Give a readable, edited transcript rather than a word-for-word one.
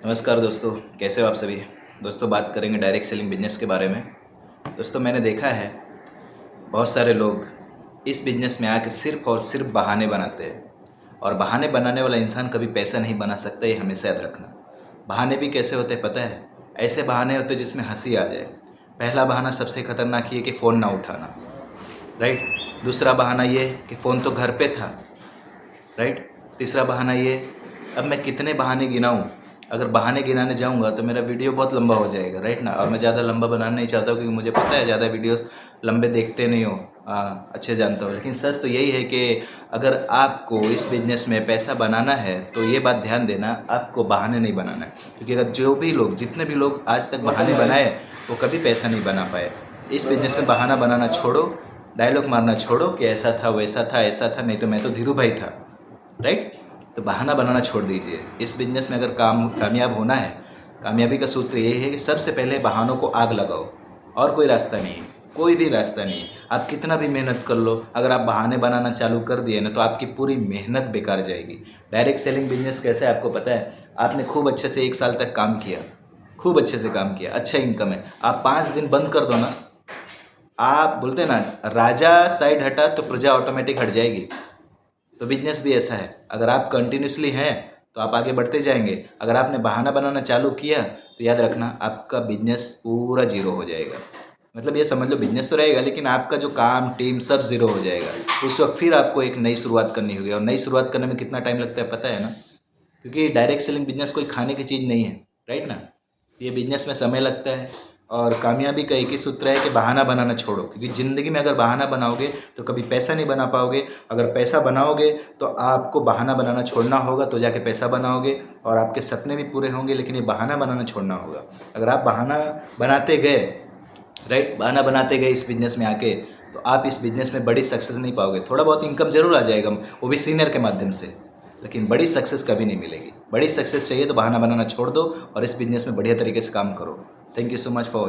नमस्कार दोस्तों, कैसे हो आप सभी। दोस्तों बात करेंगे डायरेक्ट सेलिंग बिजनेस के बारे में। दोस्तों मैंने देखा है बहुत सारे लोग इस बिजनेस में आके सिर्फ और सिर्फ बहाने बनाते हैं और बहाने बनाने वाला इंसान कभी पैसा नहीं बना सकता, ये हमेशा याद रखना। बहाने भी कैसे होते हैं पता है? ऐसे बहाने होते हैं जिसमें हंसी आ जाए। पहला बहाना सबसे खतरनाक ये कि फ़ोन ना उठाना, राइट। दूसरा बहाना ये कि फ़ोन तो घर पे था, राइट। तीसरा बहाना ये, अब मैं कितने बहाने गिनाऊँ? अगर बहाने गिनाने जाऊँगा तो मेरा वीडियो बहुत लंबा हो जाएगा, राइट ना। और मैं ज़्यादा लंबा बनाना नहीं चाहता हूँ क्योंकि मुझे पता है ज़्यादा वीडियोस लंबे देखते नहीं हो। हाँ, अच्छे जानता हूँ। लेकिन सच तो यही है कि अगर आपको इस बिज़नेस में पैसा बनाना है तो ये बात ध्यान देना, आपको बहाने नहीं बनाना है। क्योंकि अगर जितने भी लोग आज तक बहाने बनाए वो कभी पैसा नहीं बना पाए। इस बिज़नेस में बहाना बनाना छोड़ो, डायलॉग मारना छोड़ो कि ऐसा था, वैसा था, ऐसा था, नहीं तो मैं तो धीरू भाई था, राइट। तो बहाना बनाना छोड़ दीजिए। इस बिजनेस में अगर कामयाब होना है, कामयाबी का सूत्र यही है कि सबसे पहले बहानों को आग लगाओ, और कोई रास्ता नहीं है, कोई भी रास्ता नहीं है। आप कितना भी मेहनत कर लो, अगर आप बहाने बनाना चालू कर दिए ना तो आपकी पूरी मेहनत बेकार जाएगी। डायरेक्ट सेलिंग बिजनेस कैसे है आपको पता है? आपने खूब अच्छे से 1 साल तक काम किया, खूब अच्छे से काम किया, अच्छा इनकम है। आप 5 दिन बंद कर दो ना, आप बोलते हैं ना, राजा साइड हटा तो प्रजा ऑटोमेटिक हट जाएगी। तो बिजनेस भी ऐसा है, अगर आप कंटिन्यूसली हैं तो आप आगे बढ़ते जाएंगे। अगर आपने बहाना बनाना चालू किया तो याद रखना आपका बिजनेस पूरा जीरो हो जाएगा। मतलब ये समझ लो, बिजनेस तो रहेगा लेकिन आपका जो काम टीम सब जीरो हो जाएगा। उस वक्त फिर आपको एक नई शुरुआत करनी होगी, और नई शुरुआत करने में कितना टाइम लगता है पता है ना? क्योंकि डायरेक्ट सेलिंग बिजनेस कोई खाने की चीज़ नहीं है, राइट ना। ये बिजनेस में समय लगता है, और कामयाबी का एक ही सूत्र है कि बहाना बनाना छोड़ो। क्योंकि ज़िंदगी में अगर बहाना बनाओगे तो कभी पैसा नहीं बना पाओगे। अगर पैसा बनाओगे तो आपको बहाना बनाना छोड़ना होगा, तो जाके पैसा बनाओगे और आपके सपने भी पूरे होंगे। लेकिन ये बहाना बनाना छोड़ना होगा। अगर आप बहाना बनाते गए, राइट, बहाना बनाते गए इस बिज़नेस में आके, तो आप इस बिज़नेस में बड़ी सक्सेस नहीं पाओगे। थोड़ा बहुत इनकम ज़रूर आ जाएगा, वो भी सीनियर के माध्यम से, लेकिन बड़ी सक्सेस कभी नहीं मिलेगी। बड़ी सक्सेस चाहिए तो बहाना बनाना छोड़ दो और इस बिज़नेस में बढ़िया तरीके से काम करो। Thank you so much for